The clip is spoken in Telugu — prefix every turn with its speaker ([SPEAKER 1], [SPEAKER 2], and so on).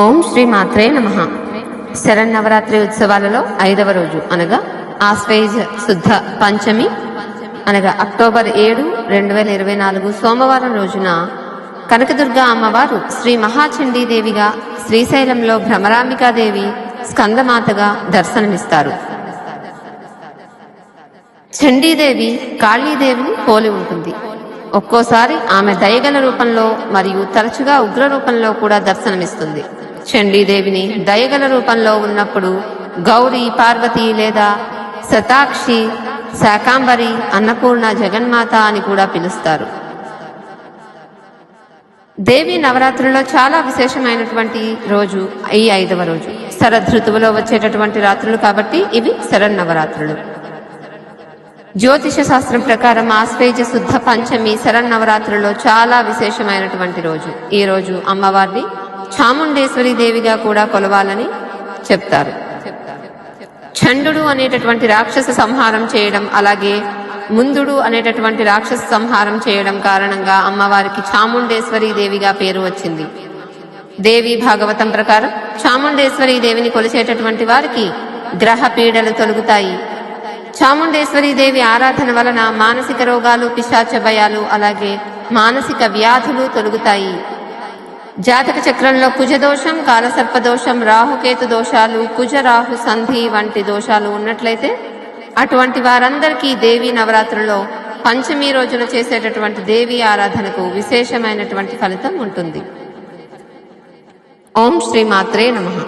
[SPEAKER 1] ఓం శ్రీ మాత్రే నమః. శరన్నవరాత్రి ఉత్సవాలలో 5వ రోజు అనగా ఆశ్వేజ శుద్ధ పంచమి అనగా అక్టోబర్ 7, 2024 సోమవారం రోజున కనకదుర్గ అమ్మవారు శ్రీ మహాచండీదేవిగా, శ్రీశైలంలో భ్రమరాంబికాదేవి స్కందమాతగా దర్శనమిస్తారు. చండీదేవి కాళీదేవిని పోలి ఉంటుంది. ఒక్కోసారి ఆమె దయగల రూపంలో మరియు తరచుగా ఉగ్ర రూపంలో కూడా దర్శనమిస్తుంది. చండీదేవిని దయగల రూపంలో ఉన్నప్పుడు గౌరీ, పార్వతి లేదా శతాక్షి, శాకాంబరి, అన్నపూర్ణ, జగన్మాత అని కూడా పిలుస్తారు. దేవి నవరాత్రుల్లో చాలా విశేషమైనటువంటి రోజు ఈ 5వ రోజు. శరదృతువులో వచ్చేటటువంటి రాత్రులు కాబట్టి ఇవి శరన్నవరాత్రులు. జ్యోతిష శాస్త్రం ప్రకారం ఆశ్వేజ శుద్ధ పంచమి శరన్నవరాత్రుల్లో చాలా విశేషమైనటువంటి రోజు. ఈ రోజు అమ్మవారిని చాముండేశ్వరి దేవిగా కూడా కొలవాలని చెప్తారు. చండు అనేటటువంటి రాక్షస సంహారం చేయడం, అలాగే ముందుడు అనేటటువంటి రాక్షస సంహారం చేయడం కారణంగా అమ్మవారికి చాముండేశ్వరి దేవిగా పేరు వచ్చింది. దేవి భాగవతం ప్రకారం చాముండేశ్వరి దేవిని కొలిచేటటువంటి వారికి గ్రహ పీడలు తొలగుతాయి. చాముండేశ్వరి దేవి ఆరాధన వలన మానసిక రోగాలు, పిశాచ భయాలు, అలాగే మానసిక వ్యాధులు తొలగుతాయి. జాతక చక్రంలో కుజదోషం, కాలసర్పదోషం, రాహుకేతు దోషాలు, కుజరాహు సంధి వంటి దోషాలు ఉన్నట్లయితే అటువంటి వారందరికీ దేవీ నవరాత్రుల్లో పంచమి రోజున చేసేటటువంటి దేవీ ఆరాధనకు విశేషమైనటువంటి ఫలితం ఉంటుంది. ఓం శ్రీ మాత్రే నమః.